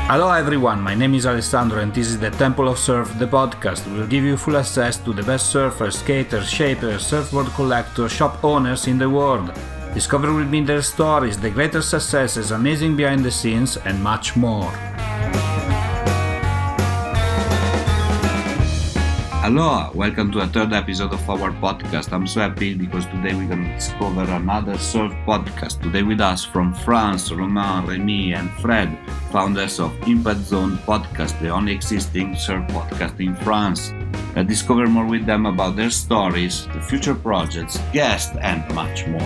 Aloha everyone, my name is Alessandro and this is the Temple of Surf, the podcast. We'll give you full access to the best surfers, skaters, shapers, surfboard collectors, shop owners in the world. Discover with me their stories, the greatest successes, amazing behind the scenes, and much more. Aloha, welcome to a third episode of our podcast. I'm so happy because today we're going to discover another surf podcast. Today with us from France, Romain, Remi and Fred, founders of ImpactZone Podcast, the only existing surf podcast in France. Let's discover more with them about their stories, the future projects, guests and much more.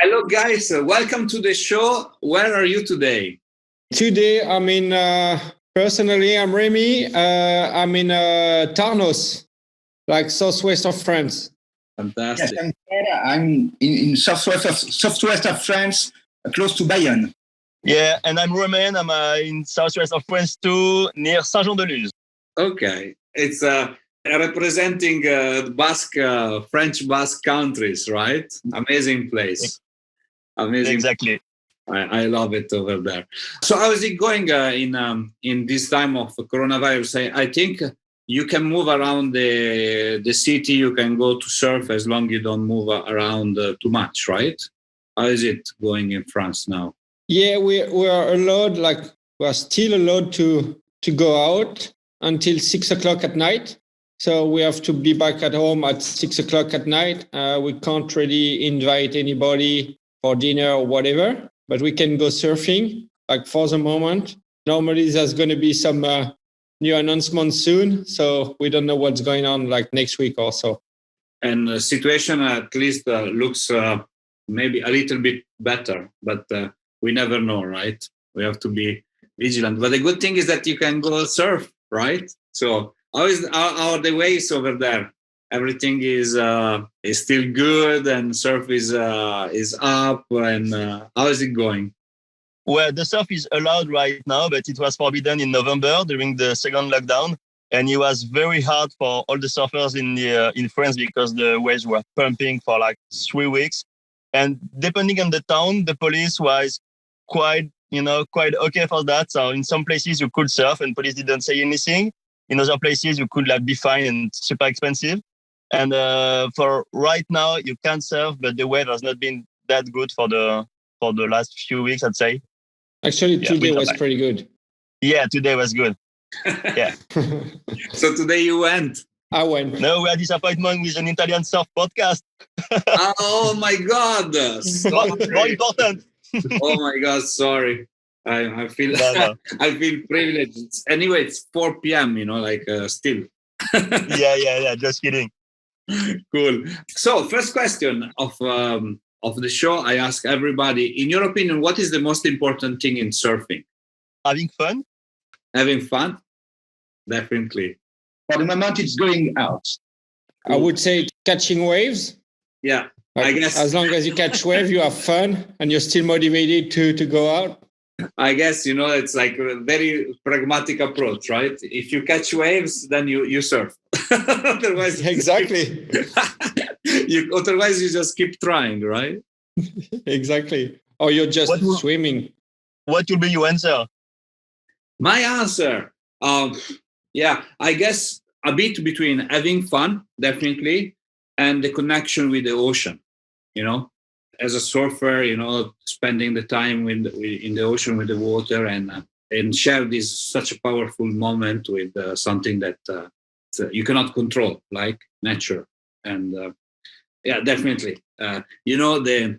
Hello guys, welcome to the show. Where are you today? Today, personally, I'm Remi. I'm in Tarnos, like southwest of France. Fantastic. Yes, I'm in southwest of France, close to Bayonne. Yeah, and I'm Romain. I'm in southwest of France too, near Saint-Jean-de-Luz. Okay. It's representing French Basque countries, right? Amazing place. Amazing. Exactly. I love it over there. So how is it going in this time of coronavirus? I think you can move around the city. You can go to surf as long as you don't move around too much, right? How is it going in France now? Yeah, we are allowed, we are still allowed to go out until 6 o'clock at night. So we have to be back at home at 6 o'clock at night. We can't really invite anybody for dinner or whatever. But we can go surfing, for the moment. Normally, there's going to be some new announcement soon. So we don't know what's going on next week or so. And the situation at least looks maybe a little bit better. But we never know, right? We have to be vigilant. But the good thing is that you can go surf, right? So how are the waves over there? Everything is still good and surf is up and how is it going? Well, the surf is allowed right now, but it was forbidden in November during the second lockdown, and it was very hard for all the surfers in France because the waves were pumping for 3 weeks. And depending on the town, the police was quite okay for that. So in some places you could surf and police didn't say anything. In other places you could be fined and super expensive. And for right now, you can surf, but the weather has not been that good for the last few weeks, I'd say. Actually, today was pretty good. Yeah, today was good. Yeah. So today you went? I went. No, we had disappointment with an Italian surf podcast. Oh my God! More important. Oh my God! Sorry. I feel I feel privileged. Anyway, it's 4 p.m. Still. Yeah. Just kidding. Cool. So, first question of the show, I ask everybody, in your opinion, what is the most important thing in surfing? Having fun. Having fun? Definitely. For the moment, it's going out. I would say catching waves. Yeah, I guess. As long as you catch waves, you have fun and you're still motivated to go out. I guess, it's a very pragmatic approach, right? If you catch waves, then you surf. Otherwise, exactly. Otherwise, you just keep trying, right? Exactly. Or you're just swimming. What will be your answer? My answer, I guess a bit between having fun, definitely, and the connection with the ocean, As a surfer, spending the time in the ocean with the water and share this such a powerful moment with something that you cannot control, like nature. And definitely, the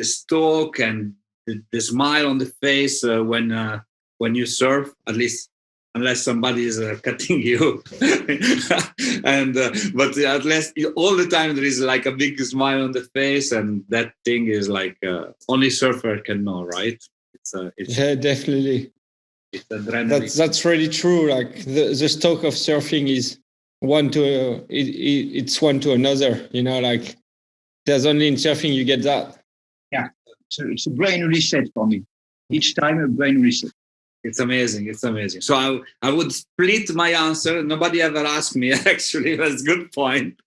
stalk and the smile on the face when you surf, at least unless somebody is cutting you. But at least all the time there is a big smile on the face, and that thing is only surfer can know, right? Yeah, definitely. It's adrenaline. That's really true. The stalk of surfing is it's one to another. There's only in surfing you get that. Yeah, so it's a brain reset for me. Each time a brain reset. It's amazing. So I would split my answer. Nobody ever asked me, actually. That's a good point.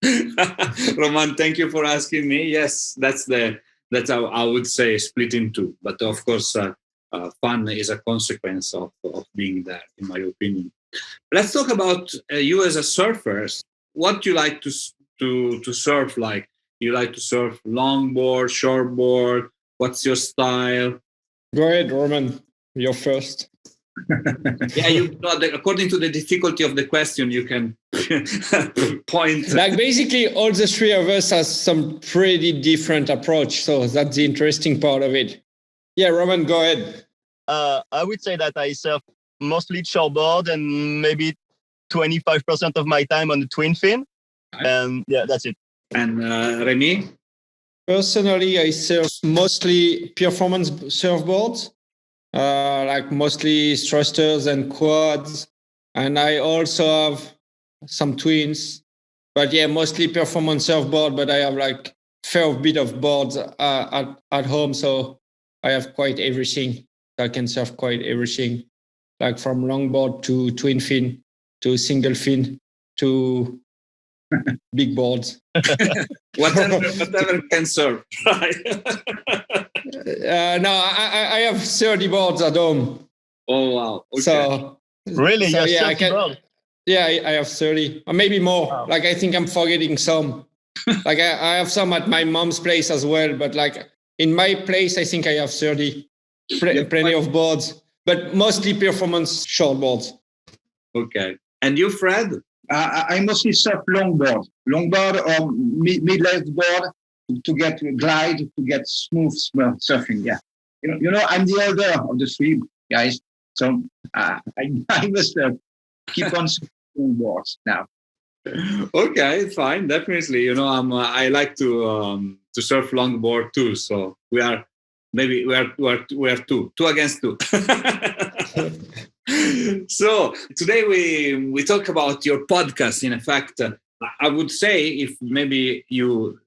Roman, thank you for asking me. Yes, that's the That's how I would say split in two. But of course, fun is a consequence of being there, in my opinion. Let's talk about you as a surfer. What you like to surf like? You like to surf longboard, shortboard? What's your style? Go ahead, Roman. You're first. Yeah, according to the difficulty of the question, you can point. Like basically, all the three of us has some pretty different approach. So that's the interesting part of it. Yeah, Roman, go ahead. I would say that I surf mostly shortboard and maybe 25% of my time on the twin fin. And yeah, that's it. And Remi? Personally, I surf mostly performance surfboards, like mostly thrusters and quads. And I also have some twins. But yeah, mostly performance surfboard, but I have like fair bit of boards at home. So I have quite everything. I can surf quite everything, like from longboard to twin fin to single fin to big boards. whatever can serve, right? No, I have 30 boards at home. Oh wow! Okay. So really, so yeah, I can. Yeah, I have 30, or maybe more. Wow. Like I think I'm forgetting some. Like I have some at my mom's place as well, but like in my place, I think I have 30. Plenty of boards, but mostly performance shortboards. Okay. And you, Fred? I mostly surf longboard or mid-length board to get glide, to get smooth surfing. Yeah, you know, I'm the elder of the three guys, so I must keep on surfing longboards now. Okay, fine, definitely. You know, I like to surf longboard too. So we are two against two. So today we talk about your podcast. In fact, I would say, if maybe you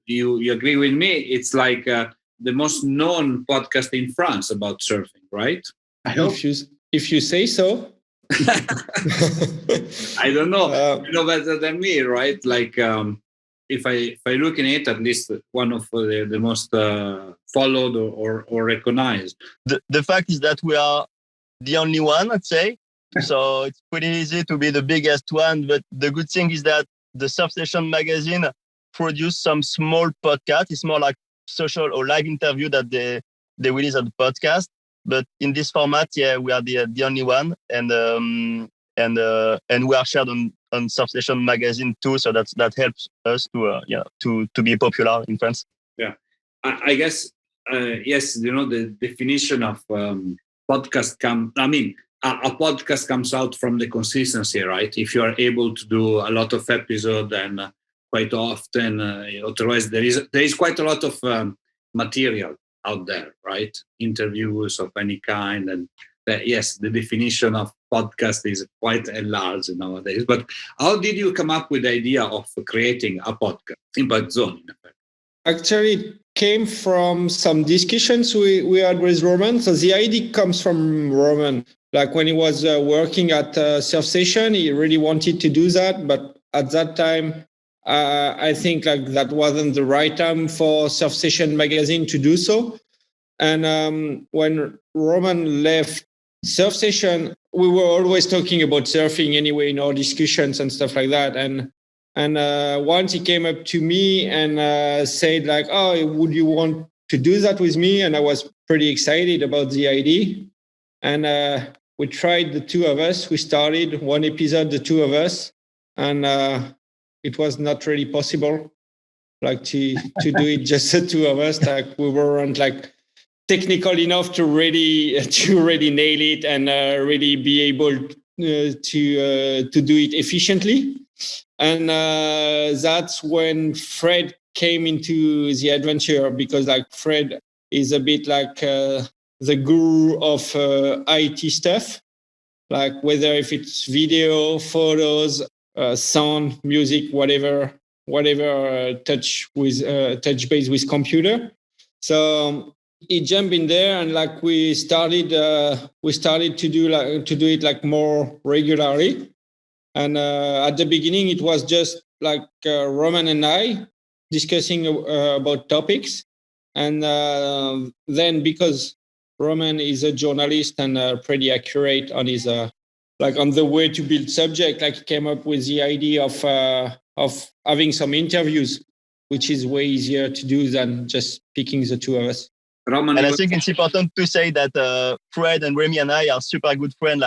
agree with me, it's like the most known podcast in France about surfing, right? I hope if you say so. I don't know. You know better than me, right? Like if I look in it, at least one of the most followed or recognized. The fact is that we are the only one, I'd say. So it's pretty easy to be the biggest one. But the good thing is that the Surf Station magazine produced some small podcast. It's more like social or live interview that they release at the podcast. But in this format, yeah, we are the only one, and we are shared on Surf Station magazine too. So that helps us to be popular in France. Yeah, I guess yes. You know, the definition of podcast a podcast comes out from the consistency, right? If you are able to do a lot of episodes and quite often, otherwise there is quite a lot of material out there, right? Interviews of any kind, and yes, the definition of podcast is quite enlarged nowadays. But how did you come up with the idea of creating a podcast, ImpactZone? Actually, it came from some discussions we had with Roman. So the idea comes from Roman. Like when he was working at Surf Station, he really wanted to do that. But at that time, I think like that wasn't the right time for Surf Station magazine to do so. And when Roman left Surf Station, we were always talking about surfing anyway in our discussions and stuff like that. And once he came up to me and said like, "Oh, would you want to do that with me?" And I was pretty excited about the idea. And we tried, the two of us. We started one episode, the two of us, and it was not really possible, like to do it just the two of us. Like we weren't like technical enough to really nail it and really be able to do it efficiently. And that's when Fred came into the adventure, because like Fred is a bit like the guru of IT stuff, like whether if it's video, photos, sound, music, whatever touch base with computer. So he jumped in there, and like we started to do it like more regularly. And at the beginning, it was just like Roman and I discussing about topics. And then because Romain is a journalist and pretty accurate on his on the way to build subject, he came up with the idea of having some interviews, which is way easier to do than just picking the two of us. Roman, and I think it's important to say that Fred and Remi and I are super good friends,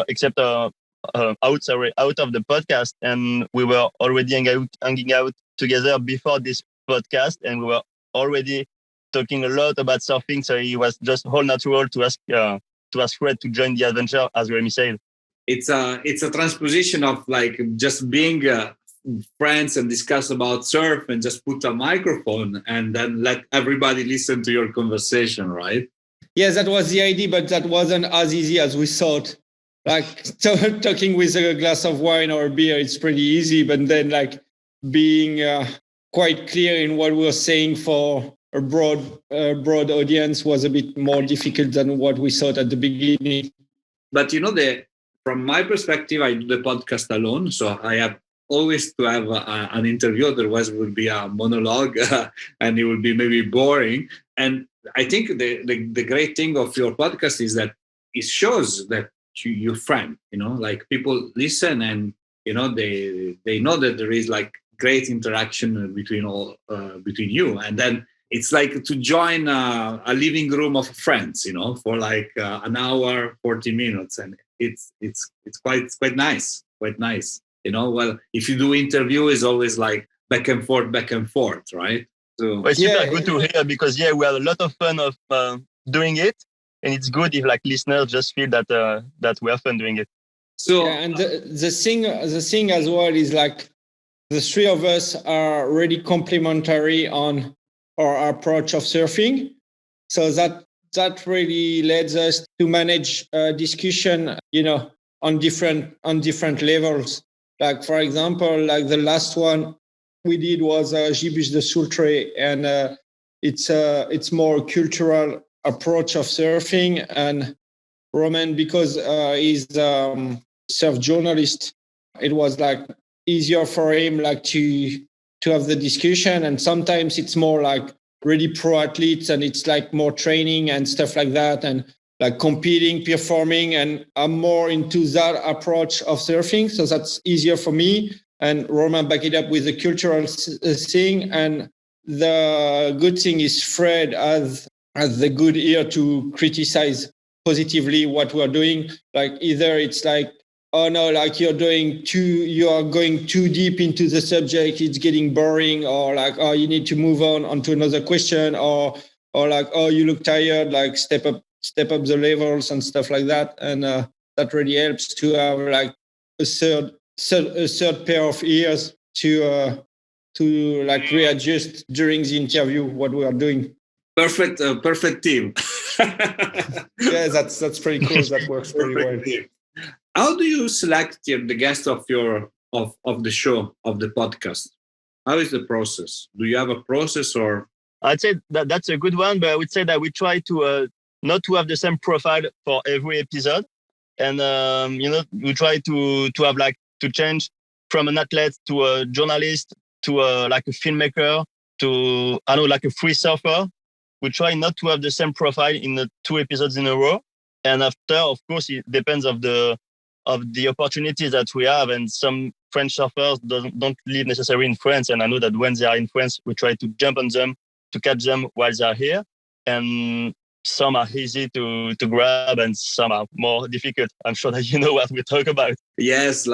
except out of the podcast, and we were already hanging out together before this podcast, and we were already talking a lot about surfing. So it was just all natural to ask Fred to join the adventure, as Remi said. It's a transposition of just being friends and discuss about surf and just put a microphone and then let everybody listen to your conversation, right? Yes, that was the idea, but that wasn't as easy as we thought. Talking with a glass of wine or beer, it's pretty easy, but then being quite clear in what we were saying for a broad audience was a bit more difficult than what we thought at the beginning. But from my perspective, I do the podcast alone, so I have always to have an interview, otherwise it will be a monologue and it will be maybe boring. And I think the great thing of your podcast is that it shows that you're friend, people listen and they know that there is great interaction between you, and then it's like to join a living room of friends, for an hour, 40 minutes, and it's quite nice. Well, if you do interview, it's always back and forth, right? So it's super good to hear, because we had a lot of fun of doing it, and it's good if listeners just feel that we have fun doing it. So and the thing as well is the three of us are really complementary on our approach of surfing, so that really leads us to manage discussion, on different levels. For example, the last one we did was Gibus de Sultre, and it's more cultural approach of surfing. And Romain, because he's surf journalist, it was easier for him to have the discussion. And sometimes it's more really pro athletes, and it's more training and stuff like that, and competing, performing, and I'm more into that approach of surfing. So that's easier for me. And Romain back it up with the cultural thing. And the good thing is Fred has the good ear to criticize positively what we're doing. Either it's oh no, you are going too deep into the subject, it's getting boring, or oh, you need to move onto another question, or oh, you look tired, step up the levels and stuff like that. And that really helps to have a third pair of ears to readjust during the interview what we are doing. Perfect team. Yeah, that's pretty cool. That works pretty well. Team. How do you select the guest of the show, of the podcast? How is the process? Do you have a process, or? I'd say that's a good one, but I would say that we try to not to have the same profile for every episode, and we try to have to change from an athlete to a journalist to a filmmaker to a free surfer. We try not to have the same profile in the 2 episodes in a row, and after, of course, it depends of the opportunities that we have. And some French surfers don't live necessarily in France, and I know that when they are in France, we try to jump on them to catch them while they are here. And some are easy to grab, and some are more difficult. I'm sure that you know what we talk about. Yes,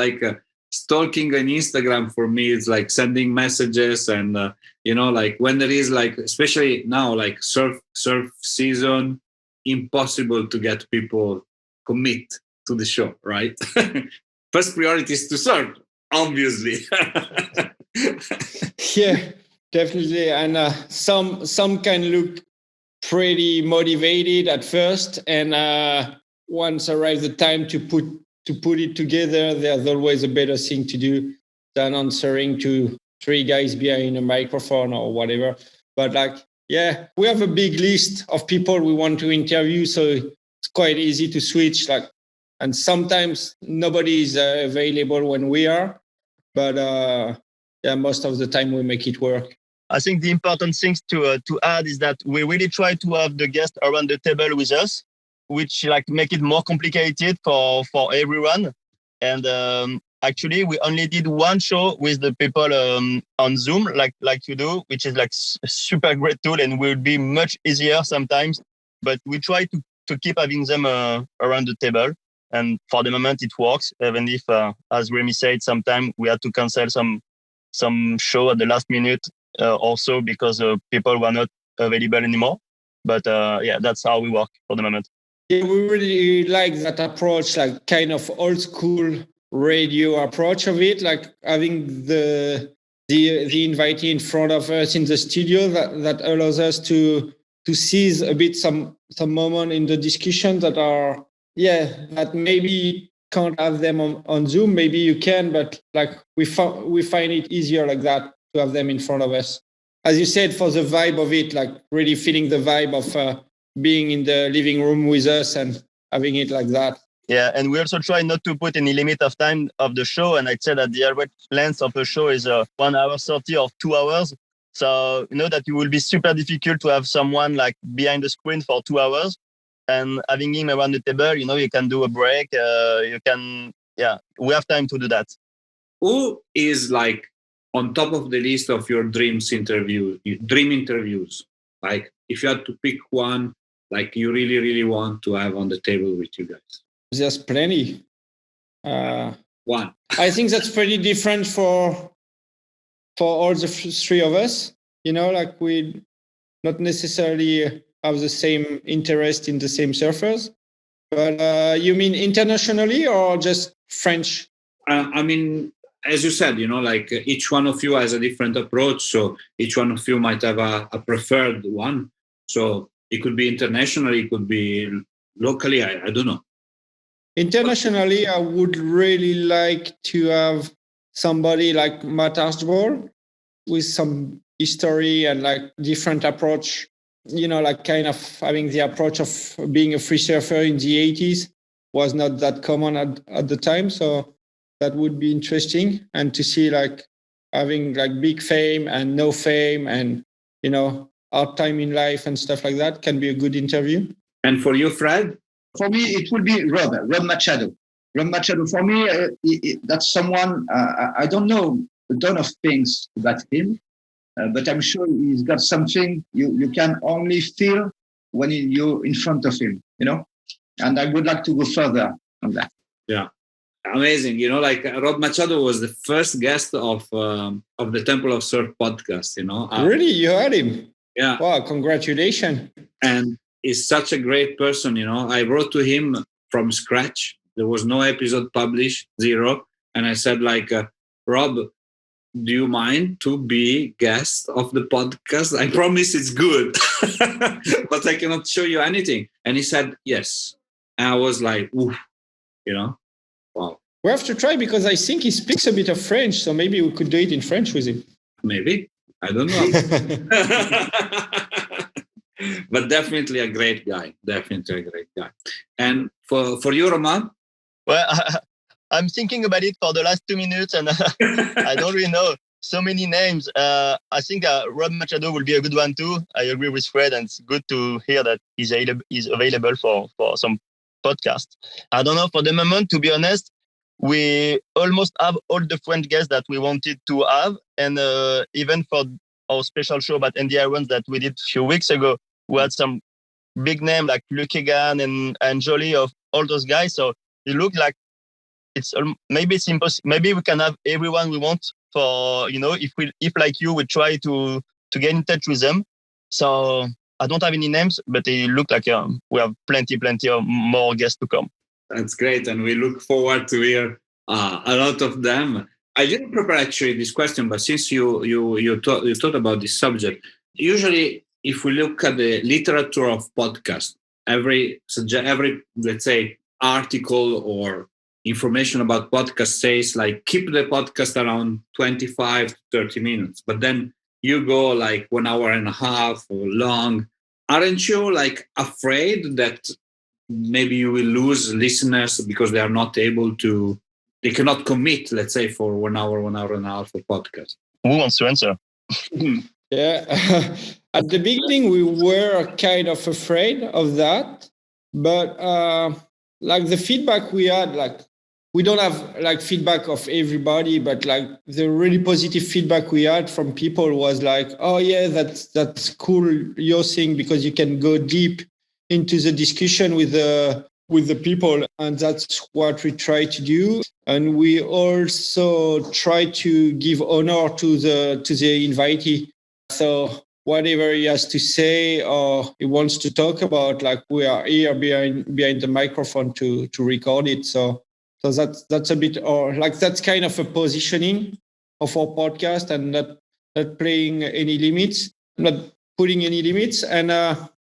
stalking on Instagram for me is sending messages, and when there is especially now surf season, impossible to get people commit to the show, right? First priority is to surf, obviously. Yeah, definitely. And some can look pretty motivated at first, and once arrives the time to put it together, there's always a better thing to do than answering to 3 guys behind a microphone or whatever. But we have a big list of people we want to interview, so it's quite easy to switch. And sometimes nobody is available when we are, but most of the time we make it work. I think the important things to add is that we really try to have the guests around the table with us, which like make it more complicated for everyone. And actually, we only did one show with the people on Zoom, like you do, which is like a super great tool and will be much easier sometimes. But we try to keep having them around the table. And for the moment, it works, even if, as Remi said, sometimes we had to cancel some show at the last minute also because people were not available anymore. But yeah, that's how we work for the moment. Yeah, we really like that approach, like kind of old school radio approach of it, like having the invitee in front of us in the studio that allows us to seize a bit some moment in the discussion that are that maybe can't have them on Zoom. Maybe you can, but like we find it easier like that to have them in front of us. As you said, for the vibe of it, like really feeling the vibe of being in the living room with us and having it like that. Yeah, and we also try not to put any limit of time of the show. And I'd say that the average length of a show is 1 hour 30 or 2 hours. So you know that it will be super difficult to have someone like behind the screen for 2 hours. And having him around the table, you know, you can do a break. We have time to do that. Who is like on top of the list of your dream interviews? Like if you had to pick one, like you really, really want to have on the table with you guys? There's plenty. One. I think that's pretty different for all the three of us. You know, like we not necessarily have the same interest in the same surfers. But you mean internationally or just French? I mean, as you said, you know, like each one of you has a different approach. So each one of you might have a preferred one. So it could be internationally, it could be locally. I don't know. Internationally, I would really like to have somebody like Matt Archibald with some history and like different approach, you know, like kind of having the approach of being a free surfer in the 80s was not that common at the time. So that would be interesting. And to see like having like big fame and no fame and, you know, hard time in life and stuff like that can be a good interview. And for you, Fred? For me, it would be Rob Machado. Rob Machado, for me, that's someone, I don't know a ton of things about him, but I'm sure he's got something you can only feel when you're in front of him, you know? And I would like to go further on that. Yeah. Amazing. You know, like Rob Machado was the first guest of the Temple of Surf podcast, you know. Really? You heard him? Yeah. Wow, congratulations. And he's such a great person, you know. I wrote to him from scratch. There was no episode published, 0. And I said, like, Rob, do you mind to be guest of the podcast? I promise it's good, but I cannot show you anything. And he said, yes. And I was like, oof, you know, wow. We have to try because I think he speaks a bit of French. So maybe we could do it in French with him. Maybe. I don't know. But definitely a great guy. Definitely a great guy. And for you, Romain? Well, I'm thinking about it for the last 2 minutes and I don't really know so many names. I think Rob Machado will be a good one too. I agree with Fred and it's good to hear that he's available for some podcast. I don't know, for the moment, to be honest, we almost have all the French guests that we wanted to have. And even for our special show about Andy Irons that we did a few weeks ago, we had some big name like Luke Egan and Jolie of all those guys. So it looked like maybe it's impossible. Maybe we can have everyone we want for, you know, if like you, we try to get in touch with them. So I don't have any names, but it looked like we have plenty of more guests to come. That's great. And we look forward to hear a lot of them. I didn't prepare actually this question, but since you thought about this subject, usually if we look at the literature of podcast, every let's say article or information about podcast says like keep the podcast around 25 to 30 minutes, but then you go like 1 hour and a half or long. Aren't you like afraid that maybe you will lose listeners because they are not able to, they cannot commit, let's say, for 1 hour and a half of podcast? Who wants to answer? Yeah. At the beginning, we were kind of afraid of that, but like the feedback we had, like we don't have like feedback of everybody, but like the really positive feedback we had from people was like, oh yeah, that's cool, your thing, because you can go deep into the discussion with the people, and that's what we try to do. And we also try to give honor to the invitee. So whatever he has to say or he wants to talk about, like we are here behind the microphone to record it. So that's a bit, or like that's kind of a positioning of our podcast, and not playing any limits, not putting any limits. And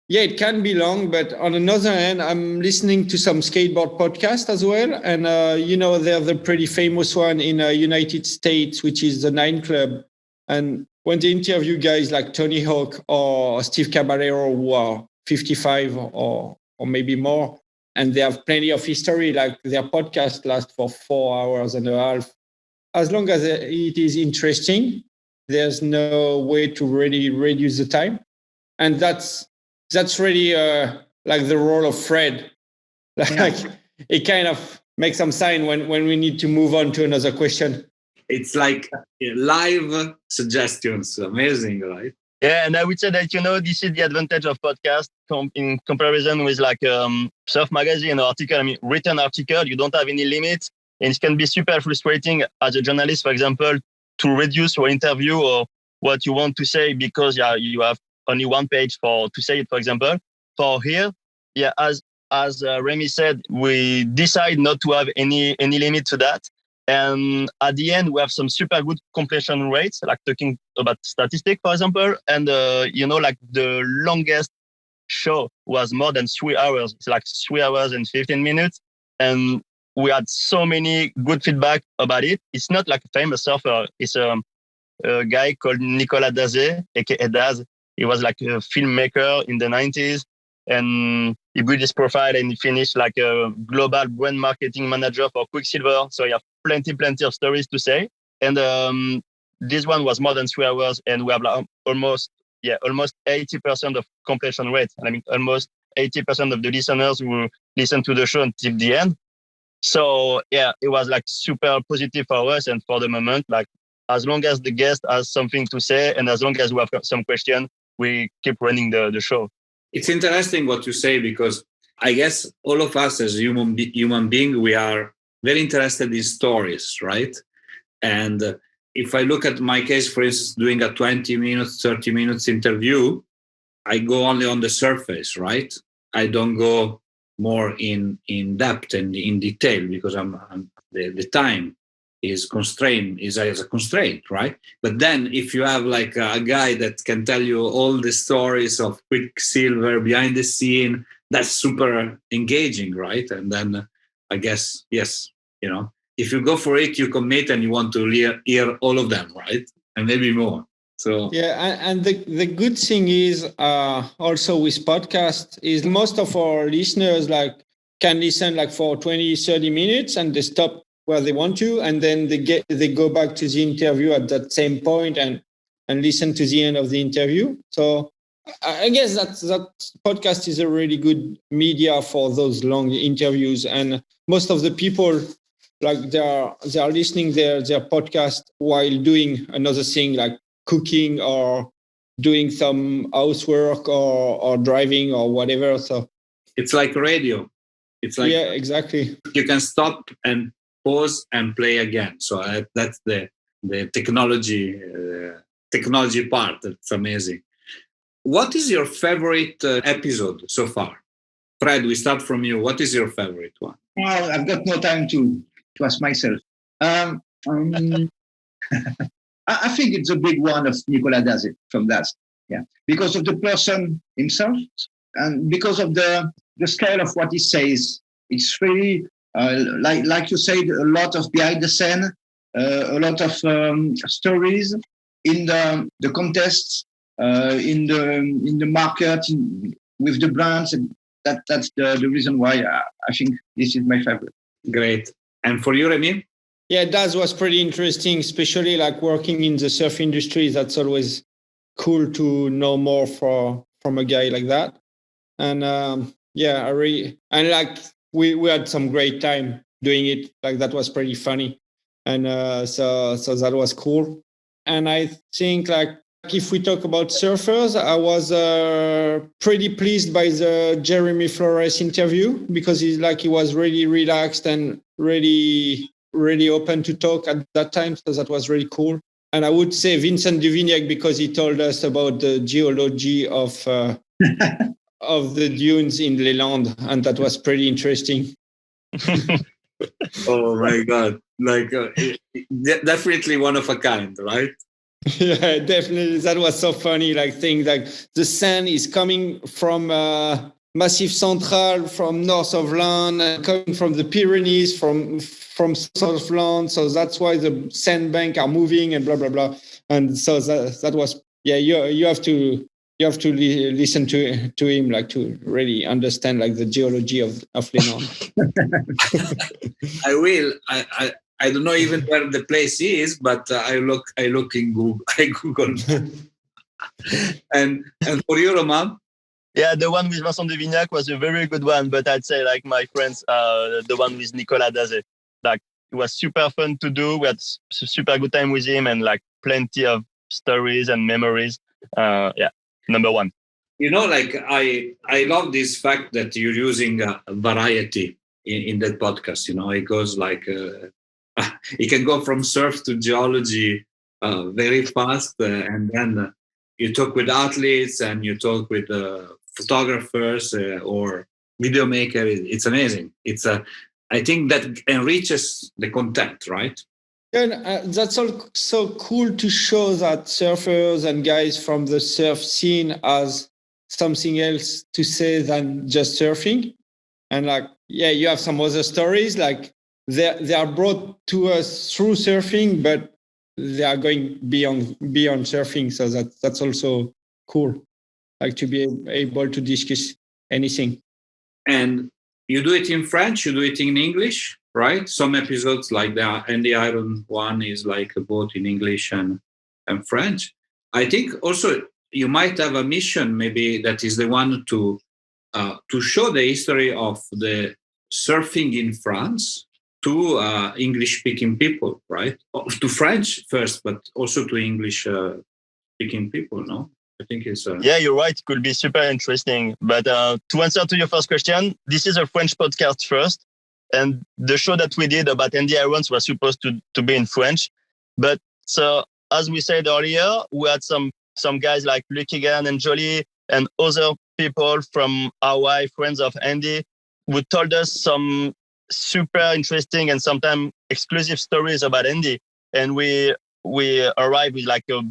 yeah, it can be long, but on another hand, I'm listening to some skateboard podcast as well. And they're the pretty famous one in United States, which is the Nine Club. And when they interview guys like Tony Hawk or Steve Caballero, who are 55 or maybe more, and they have plenty of history, like their podcast lasts for 4 hours and a half. As long as it is interesting, there's no way to really reduce the time. And that's really like the role of Fred. Like it kind of makes some sign when we need to move on to another question. It's like live suggestions. Amazing, right? Yeah, and I would say that, this is the advantage of podcast in comparison with like surf magazine or article. I mean, written article, you don't have any limits. And it can be super frustrating as a journalist, for example, to reduce your interview or what you want to say because you have only one page to say it, for example. For here, as Remi said, we decide not to have any limit to that. And at the end, we have some super good completion rates, like talking about statistics, for example. And, like the longest show was more than 3 hours. It's like 3 hours and 15 minutes. And we had so many good feedback about it. It's not like a famous surfer. It's a guy called Nicolas Dazé, aka Daz. He was like a filmmaker in the 90s. And he built his profile and he finished like a global brand marketing manager for Quicksilver. So he has plenty of stories to say. And this one was more than 3 hours, and we have like almost 80% of completion rate. I mean, almost 80% of the listeners who listen to the show until the end. So yeah, it was like super positive for us. And for the moment, like as long as the guest has something to say and as long as we have some question, we keep running the show. It's interesting what you say, because I guess all of us as human being, we are very interested in stories, right? And if I look at my case, for instance, doing a 20 minutes, 30 minutes interview, I go only on the surface, right? I don't go more in depth and in detail because the time is a constraint, right? But then if you have like a guy that can tell you all the stories of Quicksilver behind the scene, that's super engaging, right? And then I guess, yes, if you go for it, you commit and you want to hear all of them, right? And maybe more. So yeah, and the good thing is also with podcast is most of our listeners like can listen like for 20, 30 minutes and they stop where they want to, and then they go back to the interview at that same point and listen to the end of the interview. So I guess that podcast is a really good media for those long interviews, and most of the people like they are listening their podcast while doing another thing like cooking or doing some housework or driving or whatever. So it's like radio. It's like, yeah, exactly. You can stop and pause and play again. So that's the technology part. That's amazing. What is your favorite episode so far? Fred, we start from you. What is your favorite one? Well, I've got no time to ask myself. I think it's a big one of Nicolas Dazé from that. Yeah, because of the person himself and because of the scale of what he says. It's really like you said, a lot of behind the scene, a lot of stories in the contests, in the market, with the brands. And that's the reason why I think this is my favorite. Great. And for you, Remi? Yeah, that was pretty interesting, especially like working in the surf industry. That's always cool to know more from a guy like that. And I really, and like we had some great time doing it. Like that was pretty funny, and so that was cool. And I think like if we talk about surfers, I was pretty pleased by the Jeremy Flores interview because he was really relaxed and really open to talk at that time. So that was really cool. And I would say Vincent Duvignac because he told us about the geology of the dunes in Leland, and that was pretty interesting. Oh my God! Like definitely one of a kind, right? Yeah, definitely. That was so funny. Like things like the sand is coming from Massif Central, from north of Land, and coming from the Pyrenees, from south of Land. So that's why the sandbank are moving and blah blah blah. And so that was You have to listen to him like to really understand like the geology of Leland. I will. I don't know even where the place is, but I look in Google. I Google. and for you, Romain? Yeah, the one with Vincent Duvignac was a very good one, but I'd say like my friends, the one with Nicolas Dazé. Like it was super fun to do. We had super good time with him and like plenty of stories and memories. Number one. You know, like I love this fact that you're using variety in that podcast. You know, it goes like it can go from surf to geology very fast, and then you talk with athletes and you talk with photographers or video makers. It's amazing. I think that enriches the content, right? And that's all so cool to show that surfers and guys from the surf scene has something else to say than just surfing. And like, you have some other stories, like they are brought to us through surfing, but they are going beyond surfing. So that's also cool, like to be able to discuss anything. And you do it in French, you do it in English, right? Some episodes like the Andy Iron one is like both in English and French. I think also you might have a mission, maybe that is the one to show the history of the surfing in France to English-speaking people, right? To French first, but also to English-speaking people, no? I think it's... Yeah, you're right. It could be super interesting. But to answer to your first question, this is a French podcast first. And the show that we did about Andy Irons was supposed to be in French. But so, as we said earlier, we had some guys like Lucky Gann and Jolie and other people from Hawaii, friends of Andy, who told us some super interesting and sometimes exclusive stories about Andy. And we arrived with like a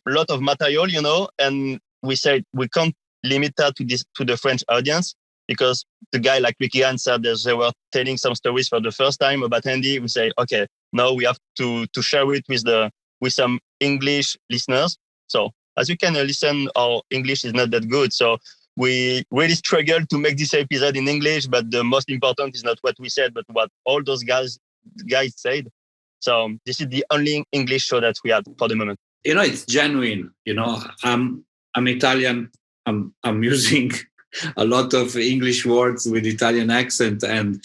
lot of material, you know, and we said we can't limit that to the French audience because the guy like Lucky Gann said that they were telling some stories for the first time about Andy. We say, okay, now we have to share it with some English listeners. So as you can listen, our English is not that good. So we really struggled to make this episode in English, but the most important is not what we said, but what all those guys said. So this is the only English show that we had for the moment. You know, it's genuine. You know, I'm Italian. I'm using a lot of English words with Italian accent, and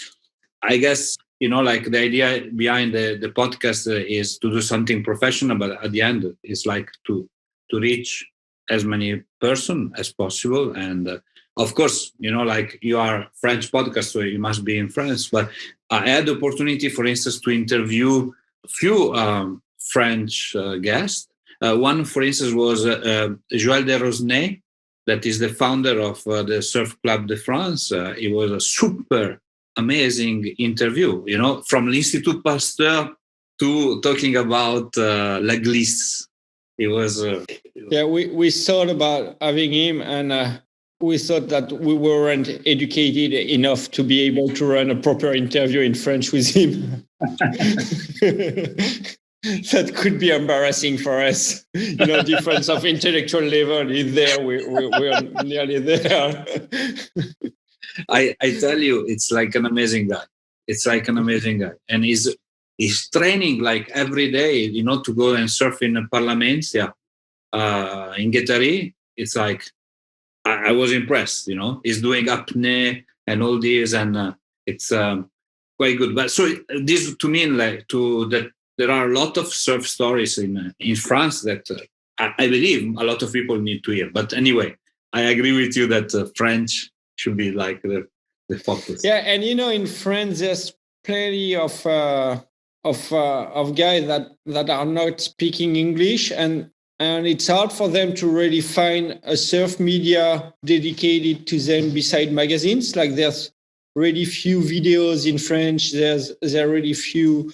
I guess, you know, like the idea behind the podcast is to do something professional, but at the end it's like to reach as many person as possible. And of course, you know, like you are French podcast, so you must be in France. But I had the opportunity, for instance, to interview a few French guests. One, for instance, was Joël Desrosnay, that is the founder of the Surf Club de France. It was a super amazing interview, you know, from l'Institut Pasteur to talking about La Glisse. It was... we thought about having him, and we thought that we weren't educated enough to be able to run a proper interview in French with him. That could be embarrassing for us. You know, difference of intellectual level is there. We're nearly there. I tell you, it's like an amazing guy. It's like an amazing guy. And he's training like every day, you know, to go and surf in the Parlamentia. in Guittari, it's like I was impressed. He's doing apnea and all this, and it's quite good. But so this to me, that there are a lot of surf stories in France that I believe a lot of people need to hear. But anyway, I agree with you that French should be like the focus. Yeah, and in France there's plenty of guys that are not speaking English, and it's hard for them to really find a surf media dedicated to them beside magazines. Like there's really few videos in French. There are really few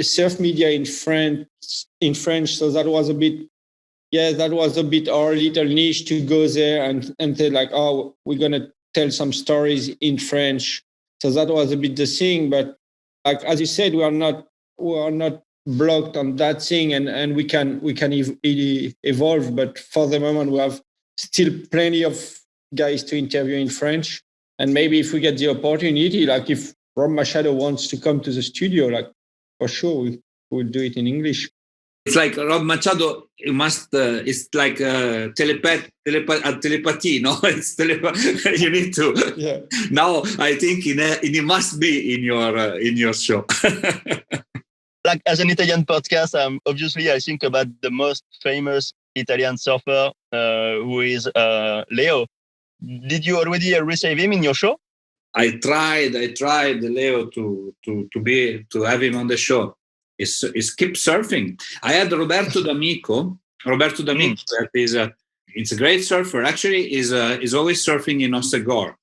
surf media in French. So that was a bit our little niche to go there and say like, oh, we're gonna tell some stories in French. So that was a bit the thing. But like as you said, we are not blocked on that thing, and we can evolve. But for the moment, we have still plenty of guys to interview in French. And maybe if we get the opportunity, like if Rob Machado wants to come to the studio, like for sure we'll do it in English. It's like Rob Machado. You must. It's like telepathy. No, it's you need to. Yeah. Now I think it must be in your show. Like as an Italian podcast, obviously I think about the most famous Italian surfer, who is Leo. Did you already receive him in your show? I tried Leo to have him on the show. Is keep surfing. I had Roberto D'Amico. That is it's a great surfer. Actually, is always surfing in Osegor.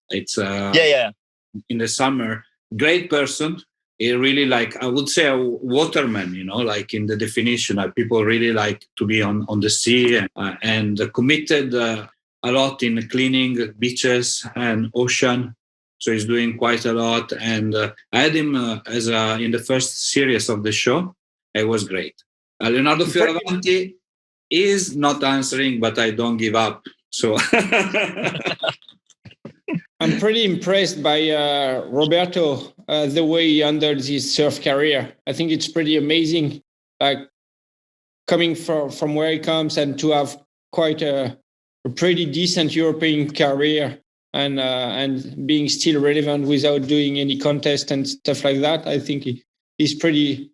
It's in the summer. Great person. He really I would say a waterman. Like in the definition, people really like to be on the sea and committed a lot in cleaning beaches and ocean. So he's doing quite a lot, and I had him in the first series of the show. It was great. Leonardo Fioravanti is not answering, but I don't give up. So I'm pretty impressed by Roberto, the way he handled his surf career. I think it's pretty amazing, like coming from where he comes and to have quite a pretty decent European career. And being still relevant without doing any contest and stuff like that, I think he's pretty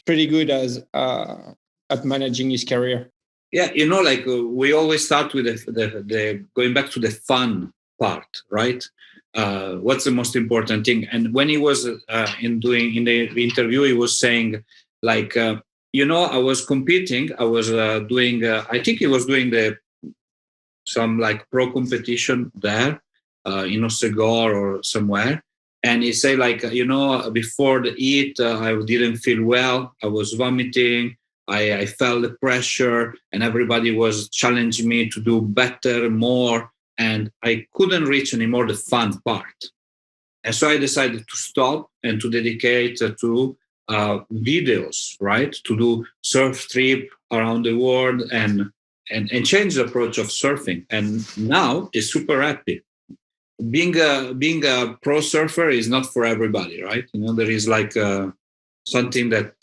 good at managing his career. Yeah, we always start with the going back to the fun part, right? What's the most important thing? And when he was in the interview, he was saying I was competing. I was doing. I think he was doing some pro competition there. In Osegor or somewhere, and he said before the heat I didn't feel well. I was vomiting. I felt the pressure, and everybody was challenging me to do better, more, and I couldn't reach anymore the fun part. And so I decided to stop and to dedicate to videos, right? To do surf trip around the world and change the approach of surfing. And now it's super happy. Being a pro surfer is not for everybody, right? There is something that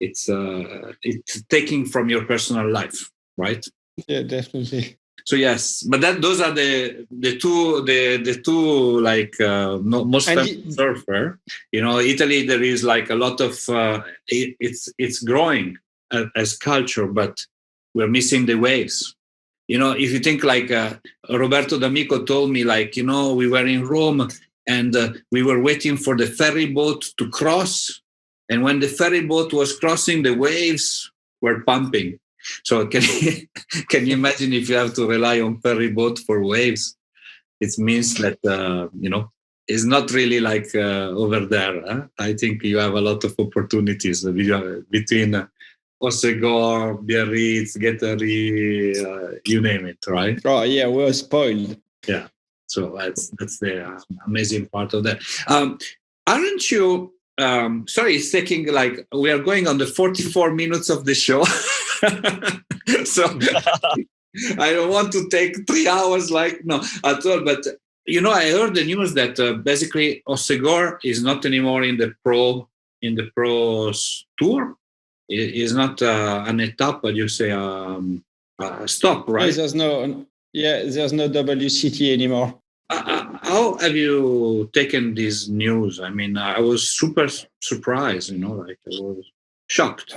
it's taking from your personal life, right? Yeah, definitely. So yes, but those are the two most famous surfer. Italy, there is a lot of it's growing as culture, but we're missing the waves. If you think Roberto D'Amico told me, we were in Rome and we were waiting for the ferry boat to cross. And when the ferry boat was crossing, the waves were pumping. So can you imagine if you have to rely on ferry boat for waves? It means that, it's not really over there. Huh? I think you have a lot of opportunities between Osegor, Biarritz, Guettari, you name it, right? Oh yeah, we're spoiled. Yeah, so that's the amazing part of that. Aren't you? Sorry, it's taking we are going on the 44 minutes of the show, so I don't want to take 3 hours no at all. But I heard the news that basically Osegor is not anymore in the pros tour. It's not an etap, but you say a stop, right? There's no WCT anymore. How have you taken this news? I mean, I was super surprised. Like I was shocked.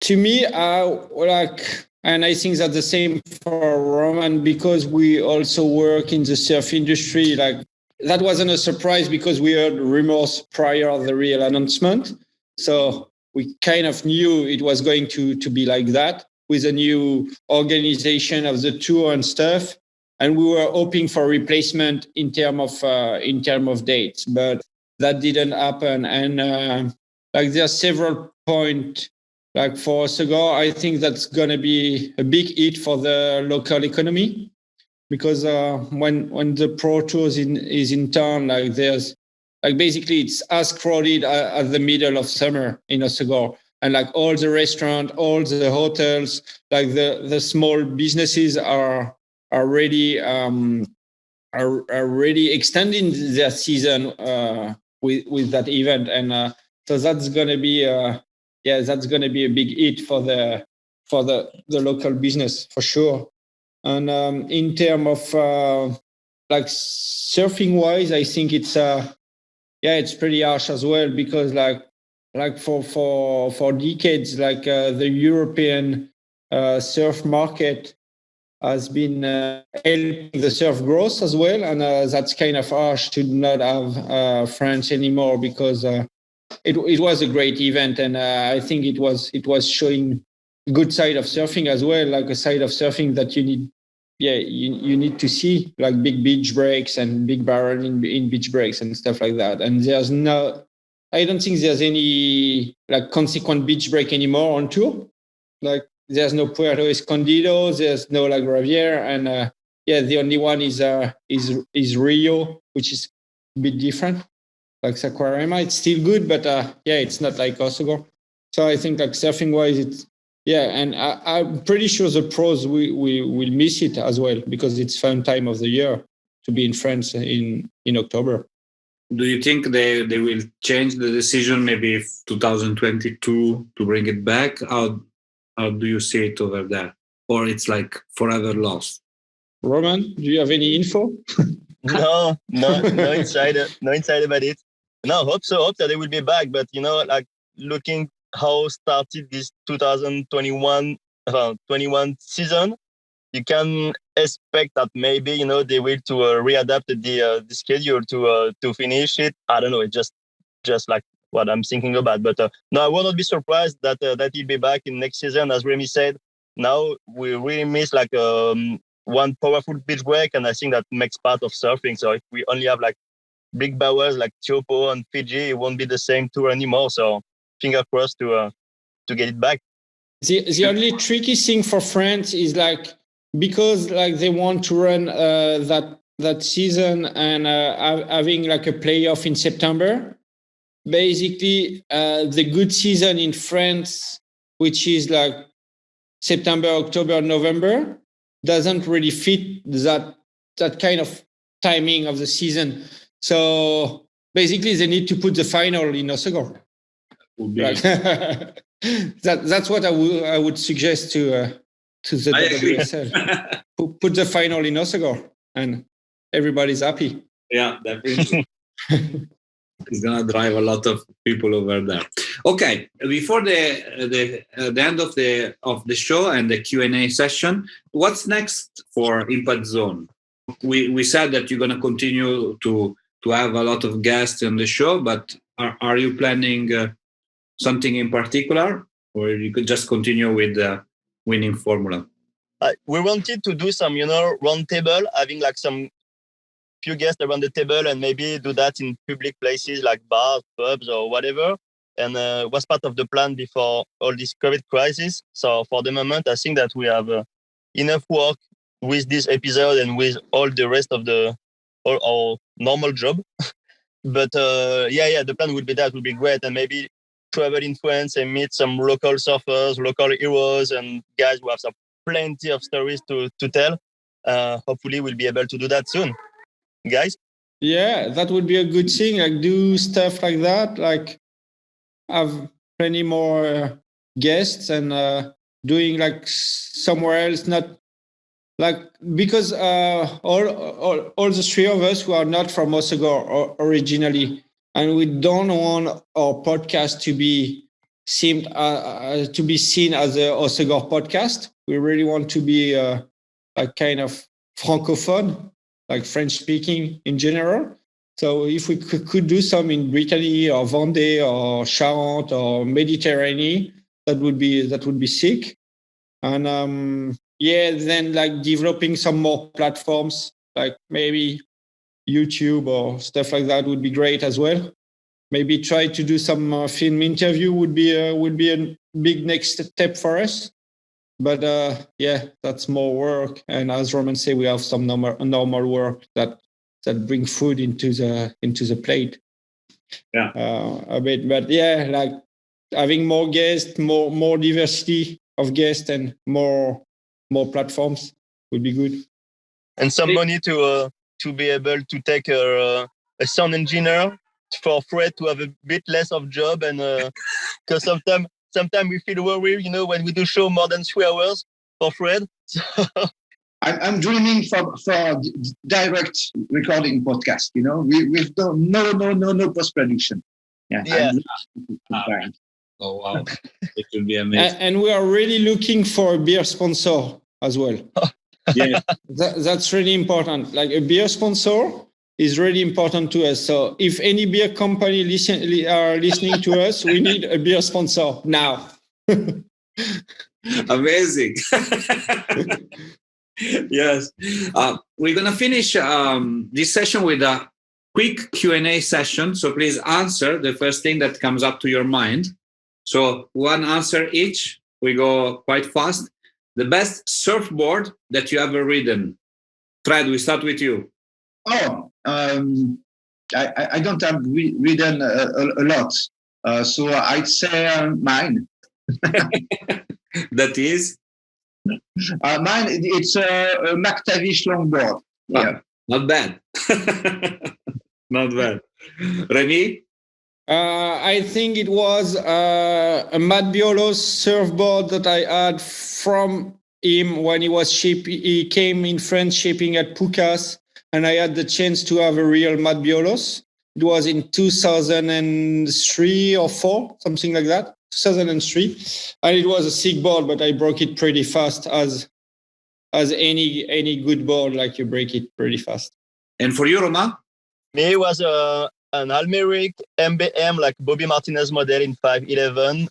To me, and I think that's the same for Roman, because we also work in the surf industry. Like, that wasn't a surprise because we heard rumors prior to the real announcement. So we kind of knew it was going to be like that, with a new organization of the tour and stuff. And we were hoping for replacement in term of dates, but that didn't happen. And like, there are several points. Like, for us ago, I think that's going to be a big hit for the local economy, because when the Pro Tour is in town, like, there's like, basically it's as crowded at the middle of summer in Osogor, and like all the restaurants, all the hotels, like the small businesses are already extending their season with that event, and so that's gonna be that's gonna be a big hit for the local business for sure. And in terms of like, surfing wise, I think it's pretty harsh as well, because like for decades, like the European surf market has been helping the surf growth as well, and that's kind of harsh to not have France anymore, because it was a great event, and I think it was showing good side of surfing as well, like a side of surfing that you need to see, like big beach breaks and big barrel in beach breaks and stuff like that. And I don't think there's any like consequent beach break anymore on tour. Like, there's no Puerto Escondido, there's no La Gravière, and the only one is Rio, which is a bit different. Like Saquarema, it's still good, but it's not like Osogor. So I think, like, surfing wise, it's and I'm pretty sure the pros will miss it as well, because it's fun time of the year to be in France in October. Do you think they will change the decision maybe 2022 to bring it back? How do you see it over there? Or it's like forever lost? Roman, do you have any info? No insider about it. No, hope that they will be back. But like, looking how started this 2021 season, you can expect that maybe they will to readapt the schedule to finish it. I don't know. It's just like what I'm thinking about. But no, I will not be surprised that he'll be back in next season. As Remi said, now we really miss like one powerful beach break, and I think that makes part of surfing. So if we only have like big bowers like Tiopo and Fiji, it won't be the same tour anymore. So finger crossed to get it back. The only tricky thing for France is, like, because like they want to run that season and having like a playoff in September. Basically, the good season in France, which is like September, October, November, doesn't really fit that kind of timing of the season. So basically, they need to put the final in Osogor. Like, that's what I would suggest to the WSL. Put the final in Osogor, and everybody's happy. Yeah, definitely. It's gonna drive a lot of people over there. Okay, before the end of the show and the Q&A session, what's next for ImpactZone? We said that you're gonna continue to have a lot of guests on the show, but are you planning something in particular, or you could just continue with the winning formula? We wanted to do some, round table, having like some few guests around the table, and maybe do that in public places like bars, pubs, or whatever. And was part of the plan before all this COVID crisis. So for the moment, I think that we have enough work with this episode and with all the rest of all our normal job. But the plan would be that would be great, and maybe travel in France and meet some local surfers, local heroes, and guys who have some plenty of stories to tell. Hopefully, we'll be able to do that soon, guys. Yeah, that would be a good thing. Like, do stuff like that. Like, have plenty more guests and doing like somewhere else, not like, because all the three of us who are not from Osogor originally, and we don't want our podcast to be seen as a Osogor podcast. We really want to be like kind of francophone, like French speaking in general. So if we could do some in Brittany or Vendée or Charente or Mediterranean, that would be sick. And then like developing some more platforms, like maybe YouTube or stuff like that would be great as well. Maybe try to do some film interview would be a big next step for us. But that's more work. And as Roman said, we have some normal work that bring food into the plate. Yeah, a bit. But yeah, like having more guests, more diversity of guests, and more platforms would be good. And some money to be able to take a sound engineer for Fred to have a bit less of job, and because sometimes we feel worried, when we do show more than 3 hours for Fred. So I'm dreaming for direct recording podcast. We've done no post production. Yeah. Oh wow, it will be amazing. And we are really looking for a beer sponsor as well. Yeah, that's really important. Like a beer sponsor is really important to us. So if any beer company are listening to us, we need a beer sponsor now. amazing. Yes, we're gonna finish this session with a quick Q&A session. So please answer the first thing that comes up to your mind. So one answer each. We go quite fast. The best surfboard that you ever ridden. Fred, we start with you. Oh, I don't have ridden a lot, so I'd say mine. That is? Mine, it's a McTavish longboard. Yeah. Not bad. Not bad. Remi? I think it was a Matt Biolo's surfboard that I had from him when he came in France shipping at Pucas, and I had the chance to have a real Matt Biolo's. It was in 2003 or 4, something like that. 2003, and it was a sick board, but I broke it pretty fast, as any good board, like you break it pretty fast. And for you, Roma? Me, it was an Almeric MBM, like Bobby Martinez model in 511.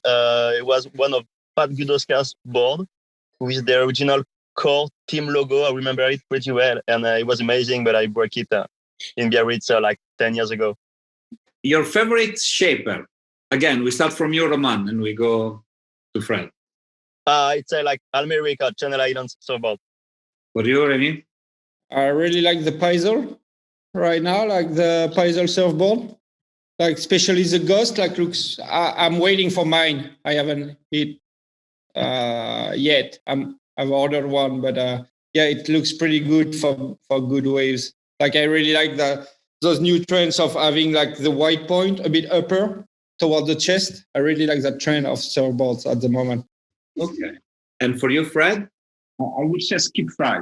It was one of Pat Gudowska's board with the original core team logo. I remember it pretty well, and it was amazing, but I broke it in Biarritz like 10 years ago. Your favorite shaper? Again, we start from you, Roman, and we go to Fred. It's like Almeric at Channel Islands surfboard. For you, Remi? I really like the Paisel right now, like the Paisel surfboard, like especially the Ghost. Like looks, I'm waiting for mine. I haven't hit yet. I've ordered one, but it looks pretty good for good waves. Like I really like those new trends of having like the white point a bit upper toward the chest. I really like that trend of surfboards at the moment. Okay. And for you, Fred? I would say Skip Fry.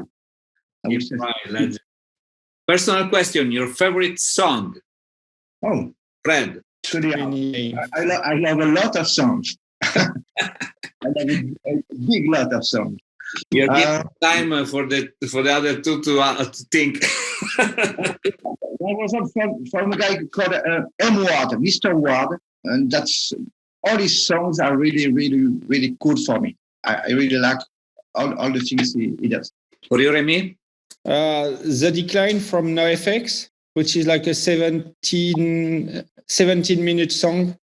Personal question, your favorite song? Oh, Fred. Actually, I love a lot of songs. I love a big lot of songs. You're giving time for the other two to think. There was one from a guy called M. Ward, Mr. Ward, and that's all his songs are really, really, really good for me. I really like all the things he does. For you, Remi? The Decline from NoFX, which is like a 17-minute song,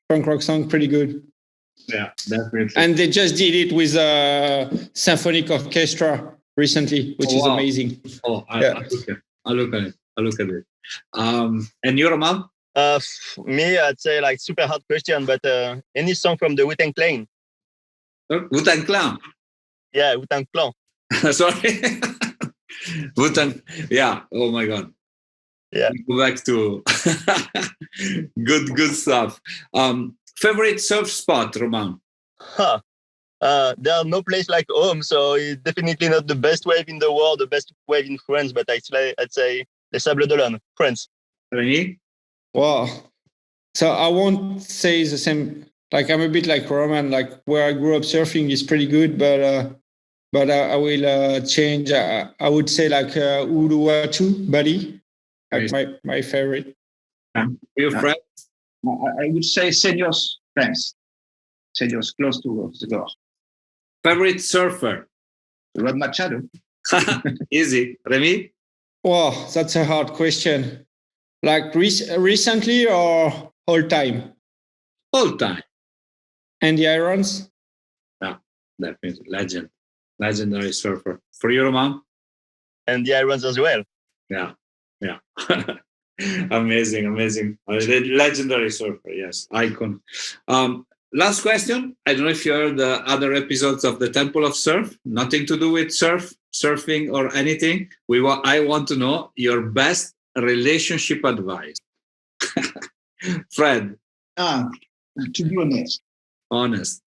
punk rock song, pretty good. Yeah, definitely. And they just did it with a symphonic orchestra recently, which is amazing. Oh, I'll look at it. And you, Roman? Me, I'd say like super hard question, but any song from the Wu-Tang Clan? Wu-Tang Clan? Yeah, Wu-Tang Clan. Sorry. Wu-Tang. Yeah. Oh my God. Yeah. Go back to good stuff. Favorite surf spot, Romain? Huh. There are no place like home, so it's definitely not the best wave in the world, the best wave in France, but I'd say Les Sables d'Olonne, France. Remi? Wow. So I won't say the same. Like I'm a bit like Roman. Like where I grew up surfing is pretty good, but I will change. I would say like Uluwatu, Bali, like my favorite. Your friend? I would say Seniors, France. Seniors, close to the door. Favorite surfer? Rod Machado. Easy. Remi? Wow, that's a hard question. Like recently or all time? All time. Andy Irons? Yeah, definitely. Legendary surfer. For you, Romain? And the Irons as well. Yeah. Amazing. Legendary surfer, yes. Icon. Last question. I don't know if you heard the other episodes of the Temple of Surf. Nothing to do with surfing or anything. I want to know your best relationship advice. Fred. To be honest. Honest.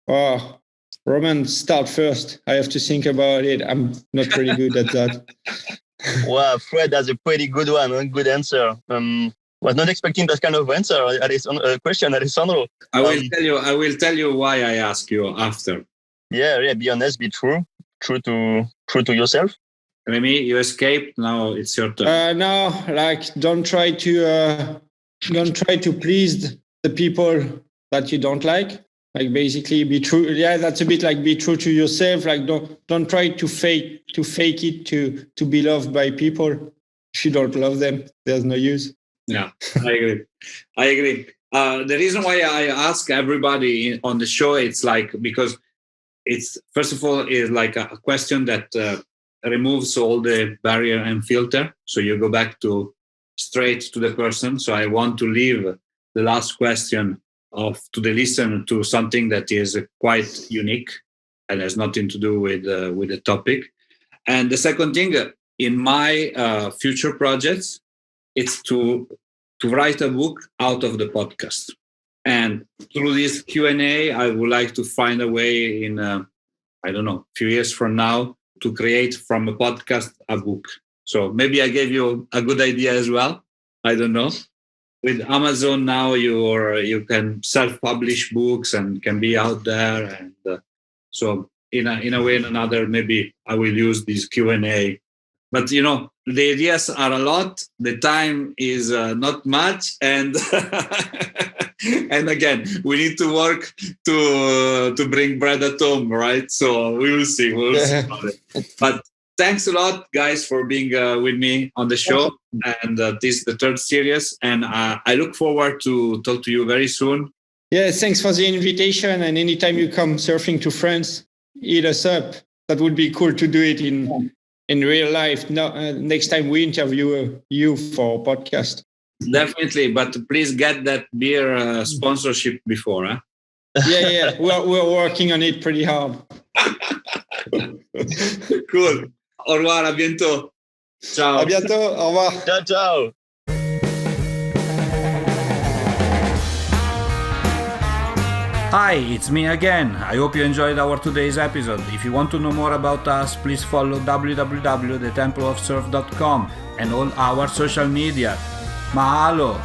Oh, Roman, start first. I have to think about it. I'm not really good at that. Wow, Fred has a pretty good one, a good answer. Was not expecting that kind of answer. Question, Alessandro. I will tell you why I ask you after. Yeah. Be honest, be true to yourself. Remi, you escaped. Now it's your turn. No, like don't try to please the people that you don't like. Like basically be true. Yeah, that's a bit like be true to yourself. Like don't try to fake it to be loved by people. If you don't love them, there's no use. Yeah, I agree. The reason why I ask everybody on the show, it's like because it's first of all is like a question that removes all the barrier and filter. So you go back to straight to the person. So I want to leave the last question to the listener to something that is quite unique and has nothing to do with the topic. And the second thing, in my future projects, it's to write a book out of the podcast. And through this Q&A, I would like to find a way in, I don't know, a few years from now to create from a podcast a book. So maybe I gave you a good idea as well. I don't know. With Amazon now, you can self-publish books and can be out there. And so in a way or another, maybe I will use this Q&A. But, the ideas are a lot. The time is not much. And and again, we need to work to bring bread at home, right? So we will see. We'll see about it. But thanks a lot, guys, for being with me on the show. And this is the third series. And I look forward to talk to you very soon. Yeah, thanks for the invitation. And anytime you come surfing to France, hit us up. That would be cool to do it in real life. Next time we interview you for a podcast. Definitely, but please get that beer sponsorship before, huh? Yeah. We're working on it pretty hard. Cool. Au revoir, à bientôt. Ciao. À bientôt. Au revoir. Ciao. Hi, it's me again. I hope you enjoyed our today's episode. If you want to know more about us, please follow www.thetempleofsurf.com and all our social media. Mahalo!